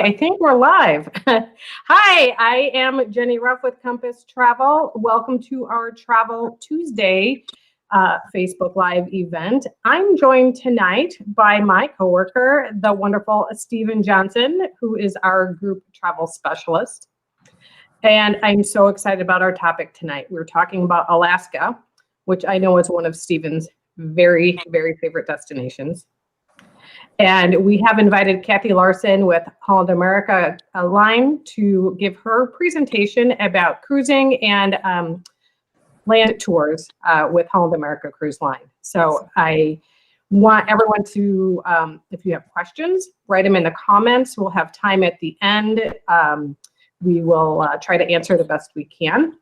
I think we're live. Hi, I am Jenny Ruff with Compass Travel. Welcome to our Travel Tuesday Facebook Live event. I'm joined tonight by my coworker, the wonderful Stephen Johnson, who is our group travel specialist. And I'm so excited about our topic tonight. We're talking about Alaska, which I know is one of Stephen's very, very favorite destinations. And we have invited Kathy Larson with Holland American Line to give her presentation about cruising and land tours with Holland American Cruise Line. So I want everyone to, if you have questions, write them in the comments. We'll have time at the end. We will try to answer the best we can.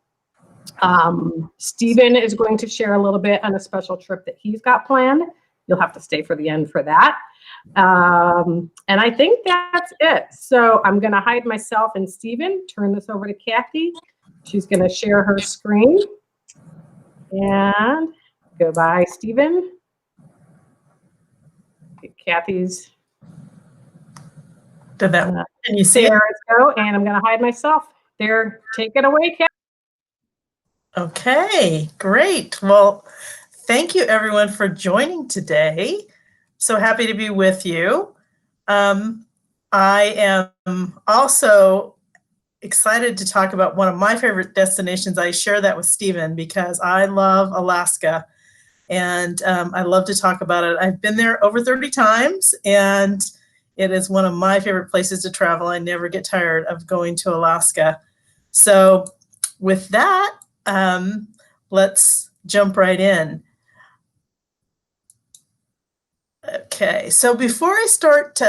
Stephen is going to share a little bit on a special trip that he's got planned. You'll have to stay for the end for that. And I think that's it. So I'm going to hide myself and Stephen, turn this over to Kathy. She's going to share her screen. And goodbye, Stephen. Kathy's. Did that? Can you see it? There we go. And I'm going to hide myself. There, take it away, Kathy. Okay, great. Well, thank you everyone for joining today. So happy to be with you. I am also excited to talk about one of my favorite destinations. I share that with Stephen because I love Alaska and I love to talk about it. I've been there over 30 times and it is one of my favorite places to travel. I never get tired of going to Alaska. So with that, let's jump right in. Okay, so before I start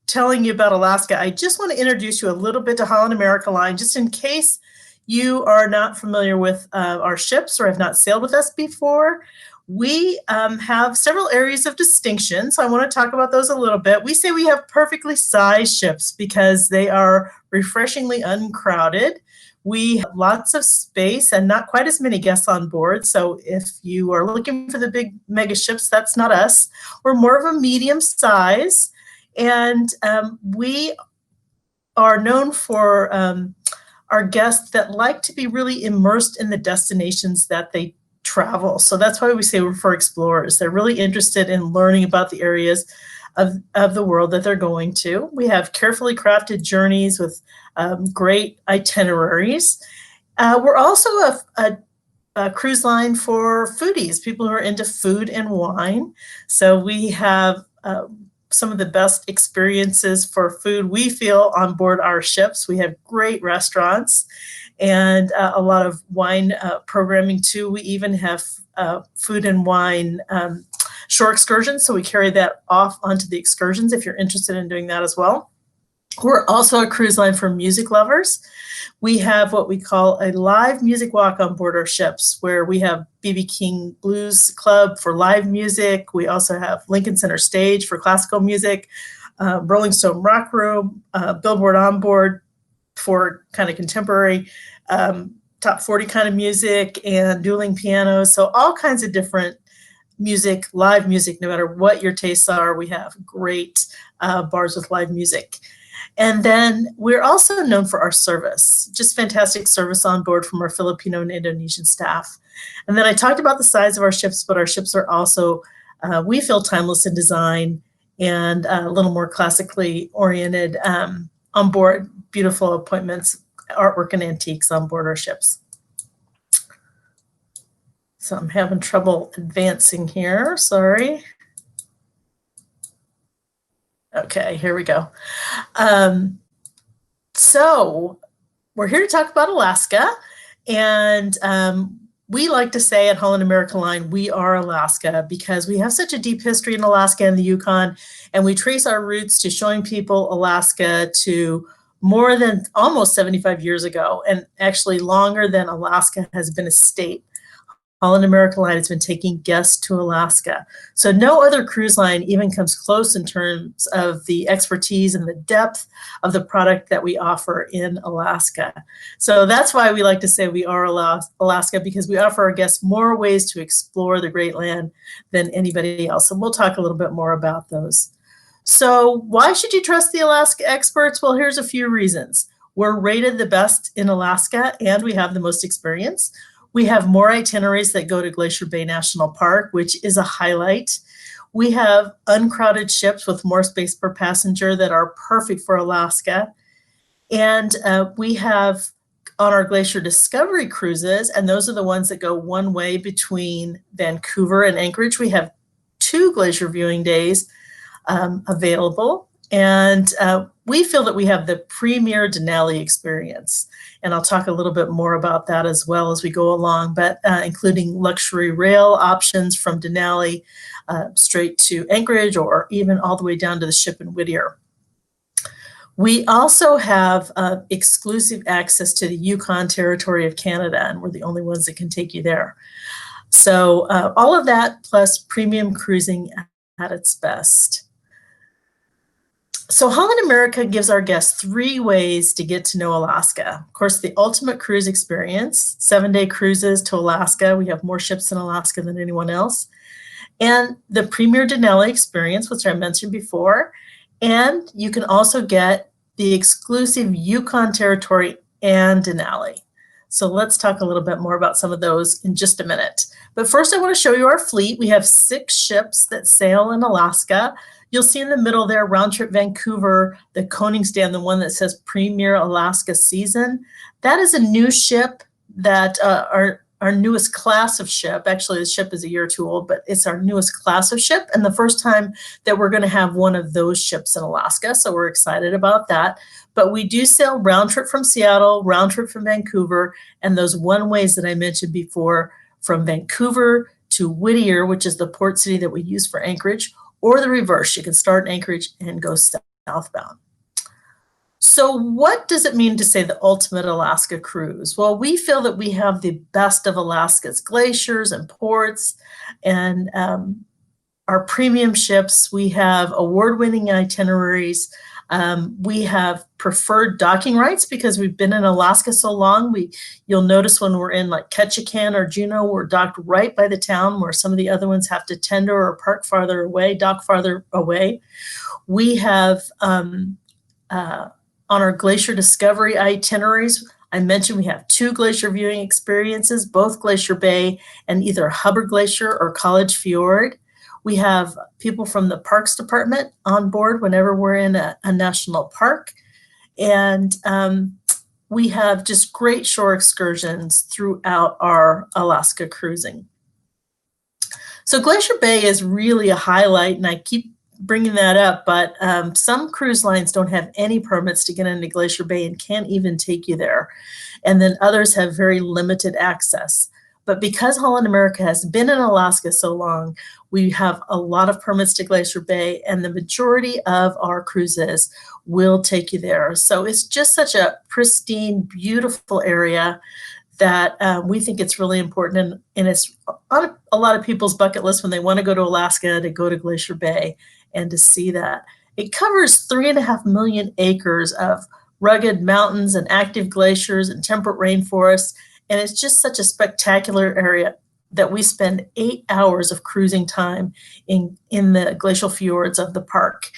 telling you about Alaska, I just want to introduce you a little bit to Holland American Line, just in case you are not familiar with our ships or have not sailed with us before. We have several areas of distinction, so I want to talk about those a little bit. We say we have perfectly sized ships because they are refreshingly uncrowded. We have lots of space and not quite as many guests on board. So if you are looking for the big mega ships, that's not us. We're more of a medium size. And we are known for our guests that like to be really immersed in the destinations that they travel. So that's why we say we're for explorers. They're really interested in learning about the areas of the world that they're going to. We have carefully crafted journeys with great itineraries. We're also a cruise line for foodies, people who are into food and wine. So we have some of the best experiences for food we feel on board our ships. We have great restaurants and a lot of wine programming too. We even have food and wine shore excursions, so we carry that off onto the excursions if you're interested in doing that as well. We're also a cruise line for music lovers. We have what we call a live music walk on board our ships, where we have B.B. King Blues Club for live music. We also have Lincoln Center Stage for classical music, Rolling Stone Rock Room, Billboard On Board for kind of contemporary top 40 kind of music, and dueling pianos. So all kinds of different music, live music, no matter what your tastes are. We have great bars with live music. And then we're also known for our service, just fantastic service on board from our Filipino and Indonesian staff. And then I talked about the size of our ships, but our ships are also, we feel, timeless in design and a little more classically oriented on board. Beautiful appointments, artwork, and antiques on board our ships. So I'm having trouble advancing here, sorry. Okay, here we go. So we're here to talk about Alaska, and we like to say at Holland American Line, we are Alaska, because we have such a deep history in Alaska and the Yukon, and we trace our roots to showing people Alaska to more than almost 75 years ago, and actually longer than Alaska has been a state. Holland American Line has been taking guests to Alaska. So no other cruise line even comes close in terms of the expertise and the depth of the product that we offer in Alaska. So that's why we like to say we are Alaska, because we offer our guests more ways to explore the great land than anybody else. And we'll talk a little bit more about those. So why should you trust the Alaska experts? Well, here's a few reasons. We're rated the best in Alaska, and we have the most experience. We have more itineraries that go to Glacier Bay National Park, which is a highlight. We have uncrowded ships with more space per passenger that are perfect for Alaska. And we have on our Glacier Discovery cruises, and those are the ones that go one way between Vancouver and Anchorage, we have 2 glacier viewing days available. And we feel that we have the premier Denali experience. And I'll talk a little bit more about that as well as we go along, but including luxury rail options from Denali straight to Anchorage or even all the way down to the ship in Whittier. We also have exclusive access to the Yukon Territory of Canada, and we're the only ones that can take you there. So all of that plus premium cruising at its best. So Holland America gives our guests 3 ways to get to know Alaska. Of course, the ultimate cruise experience, 7-day cruises to Alaska. We have more ships in Alaska than anyone else. And the premier Denali experience, which I mentioned before. And you can also get the exclusive Yukon Territory and Denali. So let's talk a little bit more about some of those in just a minute. But first, I want to show you our fleet. We have 6 ships that sail in Alaska. You'll see in the middle there, round trip Vancouver, the Koningsdan, the one that says Premier Alaska Season. That is a new ship that our newest class of ship. Actually, the ship is a year or 2 old, but it's our newest class of ship and the first time that we're going to have one of those ships in Alaska. So we're excited about that. But we do sail round trip from Seattle, round trip from Vancouver, and those one-ways that I mentioned before from Vancouver to Whittier, which is the port city that we use for Anchorage, or the reverse. You can start in Anchorage and go southbound. So what does it mean to say the ultimate Alaska cruise? Well, we feel that we have the best of Alaska's glaciers and ports, and our premium ships. We have award-winning itineraries. We have preferred docking rights because we've been in Alaska so long. You'll notice when we're in like Ketchikan or Juneau, we're docked right by the town, where some of the other ones have to tender or park farther away, dock farther away. We have on our Glacier Discovery itineraries, I mentioned we have 2 glacier viewing experiences, both Glacier Bay and either Hubbard Glacier or College Fjord. We have people from the Parks Department on board whenever we're in a national park. And we have just great shore excursions throughout our Alaska cruising. So Glacier Bay is really a highlight, and I keep bringing that up, but some cruise lines don't have any permits to get into Glacier Bay and can't even take you there. And then others have very limited access. But because Holland America has been in Alaska so long, we have a lot of permits to Glacier Bay, and the majority of our cruises will take you there. So it's just such a pristine, beautiful area that we think it's really important, and it's on a lot of people's bucket list when they want to go to Alaska, to go to Glacier Bay and to see that. It covers 3.5 million acres of rugged mountains and active glaciers and temperate rainforests, and it's just such a spectacular area that we spend 8 hours of cruising time in the glacial fjords of the park.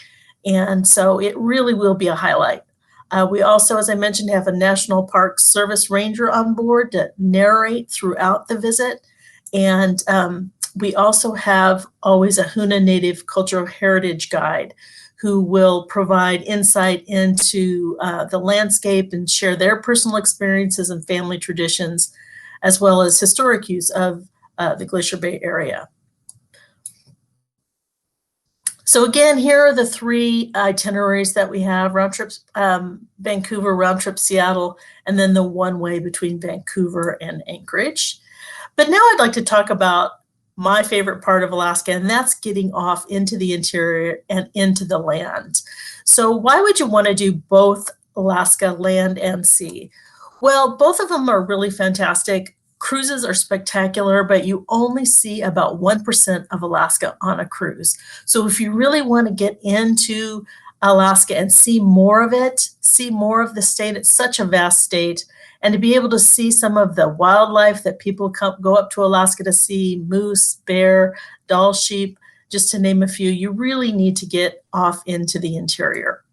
And so it really will be a highlight. We also, as I mentioned, have a National Park Service ranger on board to narrate throughout the visit. And we also have always a Huna Native Cultural Heritage Guide who will provide insight into the landscape and share their personal experiences and family traditions, as well as historic use of the Glacier Bay area. So again, here are the 3 itineraries that we have: round trips Vancouver, round trip Seattle, and then the one-way between Vancouver and Anchorage. But now I'd like to talk about my favorite part of Alaska, and that's getting off into the interior and into the land. So why would you want to do both Alaska, land and sea? Well, both of them are really fantastic. Cruises are spectacular, but you only see about 1% of Alaska on a cruise. So if you really want to get into Alaska and see more of it, see more of the state, it's such a vast state, and to be able to see some of the wildlife that people go up to Alaska to see: moose, bear, Dall sheep, just to name a few, you really need to get off into the interior.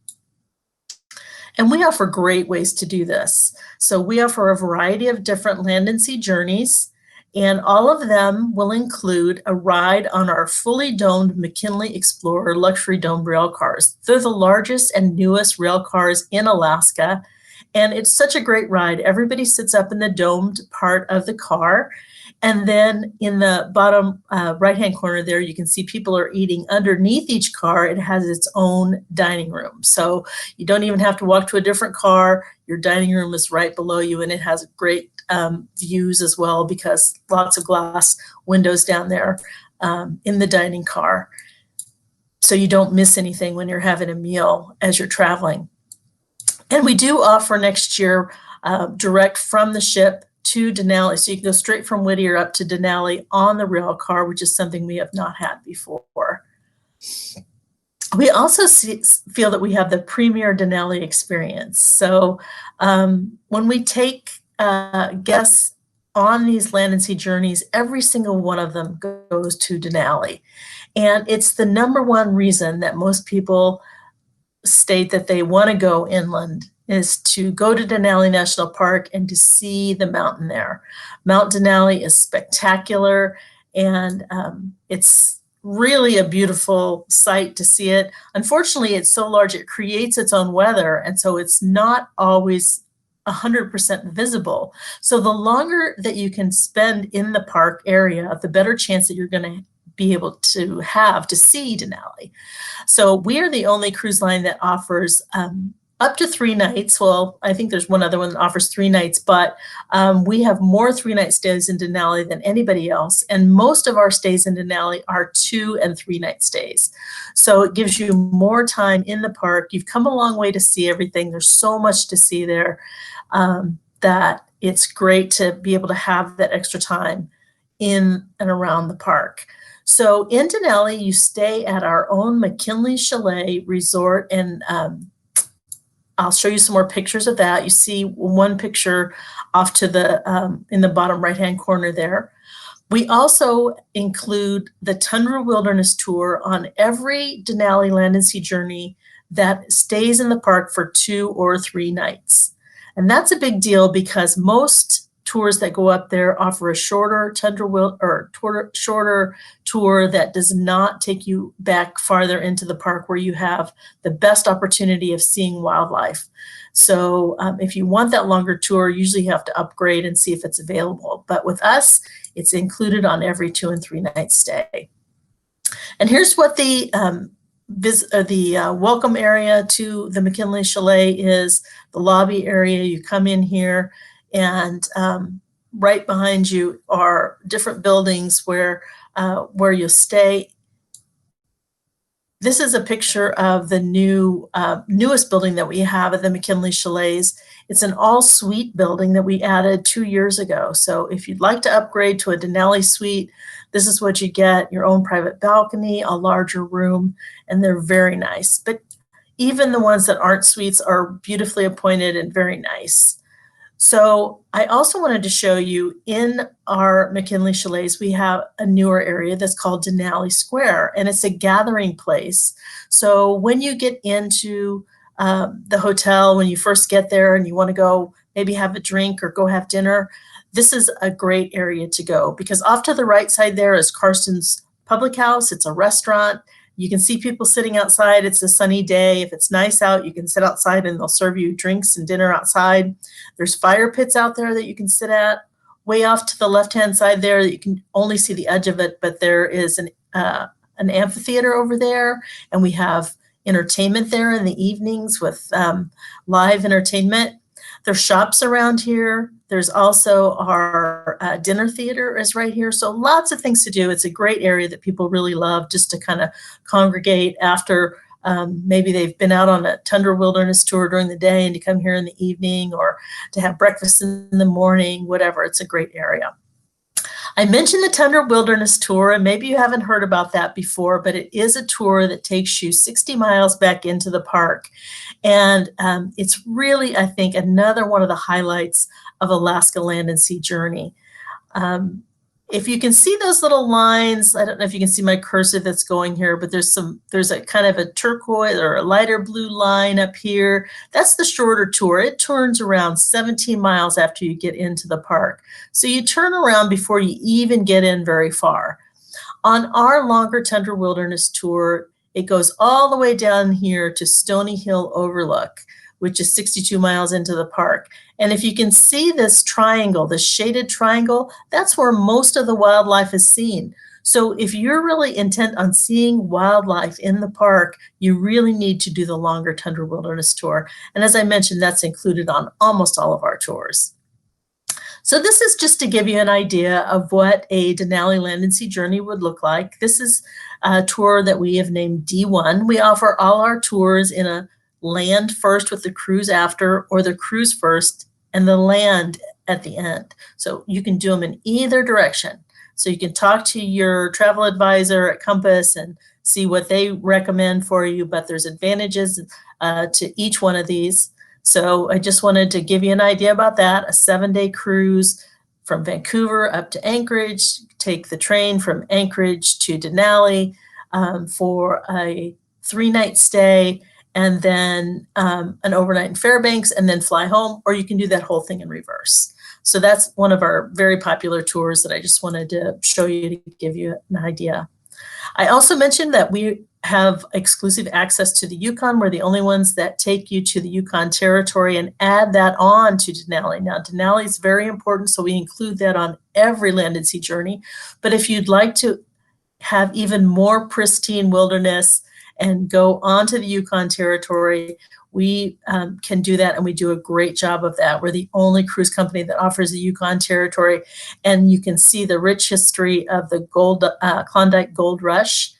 And we offer great ways to do this. So we offer a variety of different land and sea journeys, and all of them will include a ride on our fully domed McKinley Explorer luxury domed rail cars. They're the largest and newest rail cars in Alaska, and it's such a great ride. Everybody sits up in the domed part of the car, and then in the bottom right-hand corner there, you can see people are eating. Underneath each car, it has its own dining room. So you don't even have to walk to a different car. Your dining room is right below you, and it has great views as well, because lots of glass windows down there in the dining car. So you don't miss anything when you're having a meal as you're traveling. And we do offer next year direct from the ship to Denali. So you can go straight from Whittier up to Denali on the rail car, which is something we have not had before. We also feel that we have the premier Denali experience. So when we take guests on these land and sea journeys, every single one of them goes to Denali. And it's the number one reason that most people state that they want to go inland, is to go to Denali National Park and to see the mountain there. Mount Denali is spectacular, and it's really a beautiful sight to see it. Unfortunately, it's so large, it creates its own weather, and so it's not always 100% visible. So the longer that you can spend in the park area, the better chance that you're going to be able to have to see Denali. So we are the only cruise line that offers up to 3 nights. Well, I think there's one other one that offers 3 nights, but we have more 3-night stays in Denali than anybody else. And most of our stays in Denali are 2- and 3-night stays. So it gives you more time in the park. You've come a long way to see everything. There's so much to see there that it's great to be able to have that extra time in and around the park. So in Denali, you stay at our own McKinley Chalet Resort, and I'll show you some more pictures of that. You see one picture off to the in the bottom right-hand corner there. We also include the Tundra Wilderness Tour on every Denali land and sea journey that stays in the park for 2 or 3 nights. And that's a big deal, because most tours that go up there offer a shorter shorter tour that does not take you back farther into the park, where you have the best opportunity of seeing wildlife. So if you want that longer tour, usually you have to upgrade and see if it's available. But with us, it's included on every 2- and 3-night stay. And here's what the welcome area to the McKinley Chalet is. The lobby area. You come in here, and right behind you are different buildings where you'll stay. This is a picture of the newest building that we have at the McKinley Chalets. It's an all-suite building that we added 2 years ago. So if you'd like to upgrade to a Denali suite, this is what you get: your own private balcony, a larger room, and they're very nice. But even the ones that aren't suites are beautifully appointed and very nice. So I also wanted to show you, in our McKinley Chalets, we have a newer area that's called Denali Square, and it's a gathering place. So when you get into the hotel, when you first get there and you want to go maybe have a drink or go have dinner, this is a great area to go, because off to the right side there is Carson's Public House. It's a restaurant. You can see people sitting outside. It's a sunny day. If it's nice out, you can sit outside and they'll serve you drinks and dinner outside. There's fire pits out there that you can sit at. Way off to the left-hand side there, you can only see the edge of it, but there is an amphitheater over there, and we have entertainment there in the evenings with live entertainment. There's shops around here. There's also our dinner theater is right here. So lots of things to do. It's a great area that people really love, just to kind of congregate after maybe they've been out on a Tundra Wilderness tour during the day, and to come here in the evening, or to have breakfast in the morning, whatever. It's a great area. I mentioned the Tundra Wilderness Tour, and maybe you haven't heard about that before, but it is a tour that takes you 60 miles back into the park. And it's really, I think, another one of the highlights of Alaska Land and Sea Journey. if you can see those little lines, I don't know if you can see my cursor that's going here, but there's a kind of a turquoise or a lighter blue line up here. That's the shorter tour. It turns around 17 miles after you get into the park. So you turn around before you even get in very far. On our longer Tundra Wilderness tour, it goes all the way down here to Stony Hill Overlook, which is 62 miles into the park. And if you can see this triangle, this shaded triangle, that's where most of the wildlife is seen. So if you're really intent on seeing wildlife in the park, you really need to do the longer Tundra Wilderness tour. And as I mentioned, that's included on almost all of our tours. So this is just to give you an idea of what a Denali Land and Sea Journey would look like. This is a tour that we have named D1. We offer all our tours in a land first with the cruise after, or the cruise first and the land at the end. So you can do them in either direction. So you can talk to your travel advisor at Compass and see what they recommend for you, but there's advantages to each one of these. So I just wanted to give you an idea about that. A 7-day cruise from Vancouver up to Anchorage, take the train from Anchorage to Denali for a 3-night stay, and then an overnight in Fairbanks, and then fly home, or you can do that whole thing in reverse. So that's one of our very popular tours that I just wanted to show you to give you an idea. I also mentioned that we have exclusive access to the Yukon. We're the only ones that take you to the Yukon Territory and add that on to Denali. Now, Denali is very important, so we include that on every Land and Sea Journey. But if you'd like to have even more pristine wilderness and go onto the Yukon Territory, we can do that, and we do a great job of that. We're the only cruise company that offers the Yukon Territory, and you can see the rich history of the Klondike Gold Rush.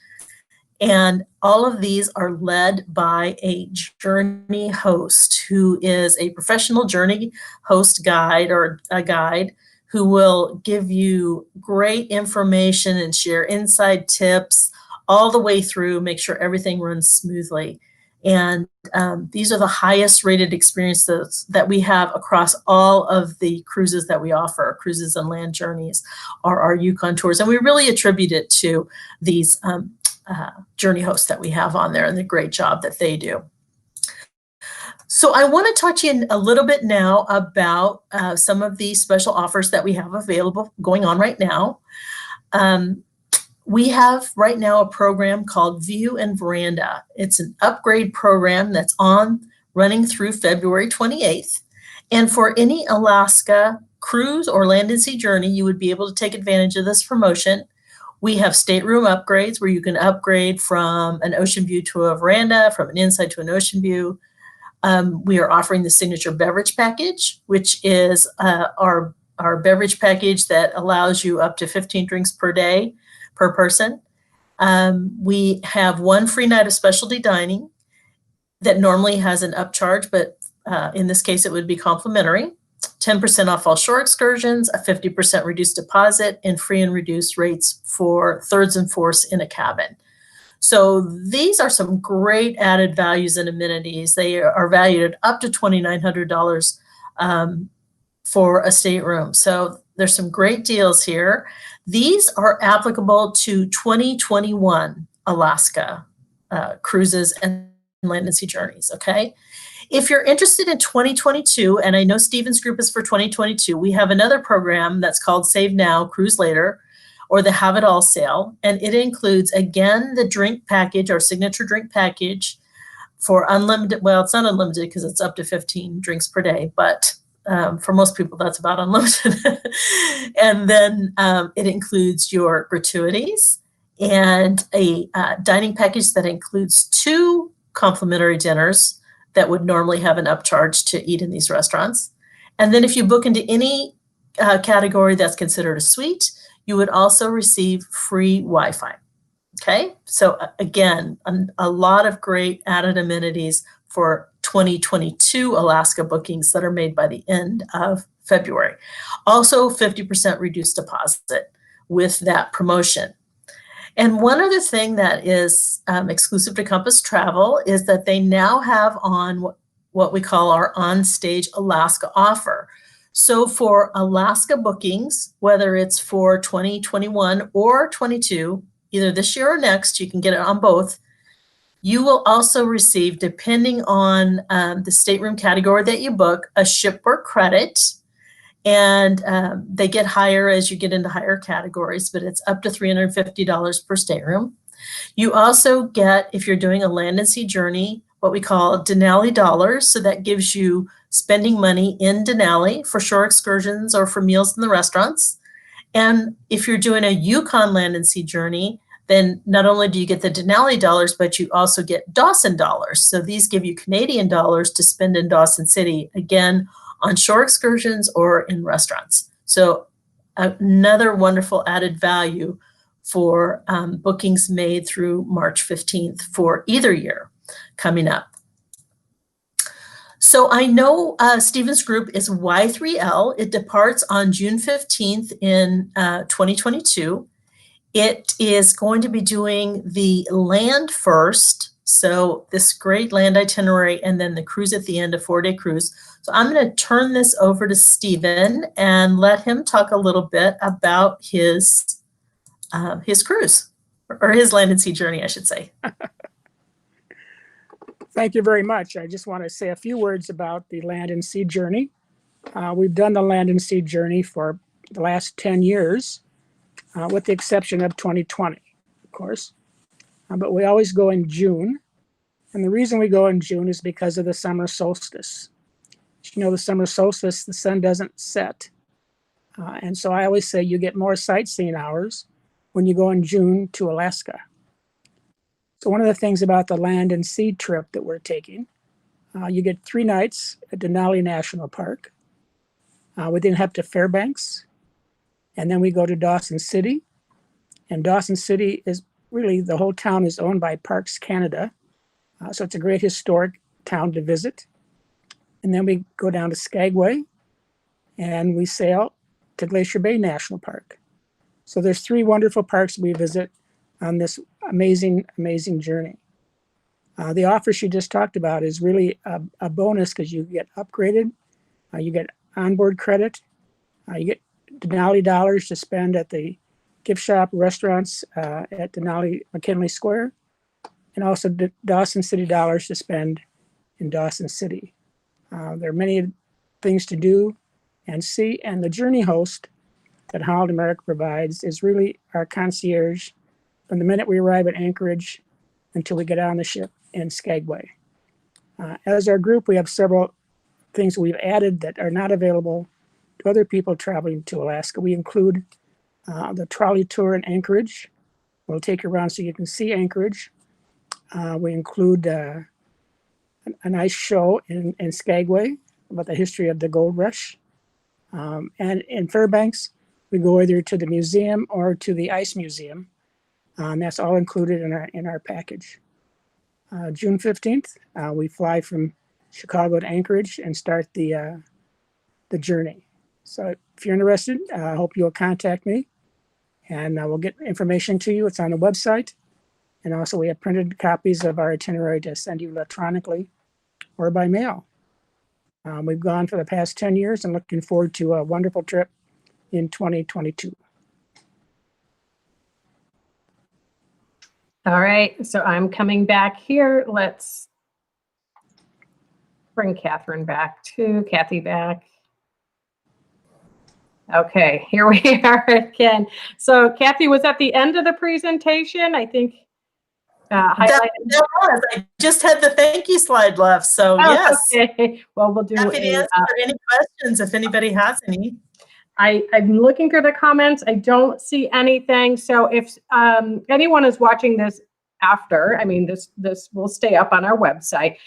And all of these are led by a journey host who is a professional journey host guide, or a guide who will give you great information and share inside tips all the way through, make sure everything runs smoothly. And these are the highest rated experiences that we have across all of the cruises that we offer. Cruises and land journeys are our Yukon tours. And we really attribute it to these journey hosts that we have on there and the great job that they do. So I want to talk to you a little bit now about some of the special offers that we have available going on right now. We have right now a program called View and Veranda. It's an upgrade program that's running through February 28th. And for any Alaska cruise or land and sea journey, you would be able to take advantage of this promotion. We have stateroom upgrades where you can upgrade from an ocean view to a veranda, from an inside to an ocean view. We are offering the signature beverage package, which is our beverage package that allows you up to 15 drinks per day per person. We have one free night of specialty dining that normally has an upcharge, but in this case it would be complimentary. 10% off all shore excursions, a 50% reduced deposit, and free and reduced rates for thirds and fourths in a cabin. So these are some great added values and amenities. They are valued at up to $2,900 for a stateroom. So there's some great deals here. These are applicable to 2021 Alaska cruises and land and sea journeys, okay? If you're interested in 2022, and I know Stephen's group is for 2022, we have another program that's called Save Now, Cruise Later, or the Have It All sale. And it includes, again, the drink package, our signature drink package for unlimited, well, it's not unlimited because it's up to 15 drinks per day, but for most people, that's about unlimited. And then it includes your gratuities and a dining package that includes 2 complimentary dinners that would normally have an upcharge to eat in these restaurants. And then if you book into any category that's considered a suite, you would also receive free Wi-Fi. Okay, so again, a lot of great added amenities for 2022 Alaska bookings that are made by the end of February. Also 50% reduced deposit with that promotion. And one other thing that is exclusive to Compass Travel is that they now have on what we call our On Stage Alaska offer. So for Alaska bookings, whether it's for 2021 or 22, either this year or next, you can get it on both. You will also receive, depending on the stateroom category that you book, a shipboard credit. And they get higher as you get into higher categories, but it's up to $350 per stateroom. You also get, if you're doing a land and sea journey, what we call Denali dollars. So that gives you spending money in Denali for shore excursions or for meals in the restaurants. And if you're doing a Yukon land and sea journey, then not only do you get the Denali dollars, but you also get Dawson dollars. So these give you Canadian dollars to spend in Dawson City, again, on shore excursions or in restaurants. So another wonderful added value for bookings made through March 15th for either year coming up. So I know Stephen's group is Y3L. It departs on June 15th in 2022. It is going to be doing the land first, so this great land itinerary, and then the cruise at the end, a 4-day cruise. So I'm going to turn this over to Stephen and let him talk a little bit about his cruise, or his land and sea journey, I should say. Thank you very much. I just want to say a few words about the land and sea journey. We've done the land and sea journey for the last 10 years. With the exception of 2020, of course. But we always go in June. And the reason we go in June is because of the summer solstice. As you know, the summer solstice, the sun doesn't set. And so I always say you get more sightseeing hours when you go in June to Alaska. So one of the things about the land and sea trip that we're taking, you get 3 nights at Denali National Park. We then head to Fairbanks. And then we go to Dawson City. And Dawson City is really, the whole town is owned by Parks Canada. So it's a great historic town to visit. And then we go down to Skagway and we sail to Glacier Bay National Park. So there's 3 wonderful parks we visit on this amazing, amazing journey. The offer she just talked about is really a bonus because you get upgraded, you get onboard credit, you get Denali dollars to spend at the gift shop restaurants at Denali McKinley Square, and also Dawson City dollars to spend in Dawson City. There are many things to do and see, and the journey host that Holland America provides is really our concierge from the minute we arrive at Anchorage until we get on the ship in Skagway. As our group, we have several things we've added that are not available to other people traveling to Alaska. We include the trolley tour in Anchorage. We'll take you around so you can see Anchorage. We include a nice show in Skagway about the history of the gold rush. And in Fairbanks, we go either to the museum or to the ice museum. And that's all included in our package. June 15th, we fly from Chicago to Anchorage and start the journey. So if you're interested, I hope you'll contact me and we'll get information to you. It's on the website. And also we have printed copies of our itinerary to send you electronically or by mail. We've gone for the past 10 years and looking forward to a wonderful trip in 2022. All right, so I'm coming back here. Let's bring Catherine back too. Kathy back. Okay, here we are again. So Kathy was at the end of the presentation, I think. That was. I just had the thank you slide left, so yes. Okay, well, we'll do Happy to answer any questions if anybody has any. I'm looking through the comments. I don't see anything. So if anyone is watching this after, I mean, this will stay up on our website.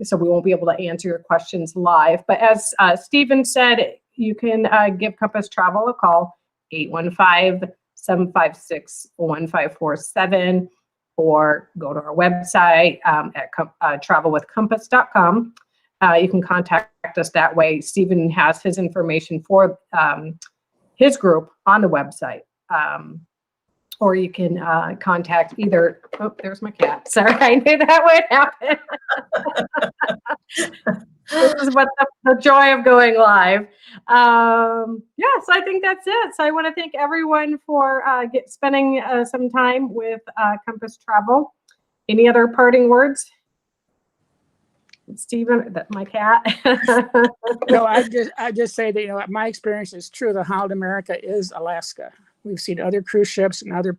So we won't be able to answer your questions live. But as Stephen said, you can give Compass Travel a call, 815-756-1547, or go to our website at travelwithcompass.com. You can contact us that way. Stephen has his information for his group on the website. Or you can contact either, oh, there's my cat. Sorry, I knew that would happen. This is what the joy of going live. Yeah, so I think that's it. So I want to thank everyone for spending some time with Compass Travel. Any other parting words? Stephen, my cat. No, I just say that, you know, my experience is true. The Holland America is Alaska. We've seen other cruise ships and other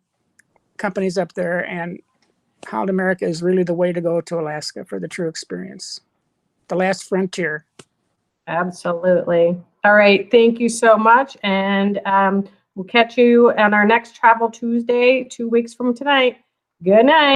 companies up there, and Holland America is really the way to go to Alaska for the true experience. The last frontier. Absolutely. All right. Thank you so much. And we'll catch you on our next Travel Tuesday, 2 weeks from tonight. Good night.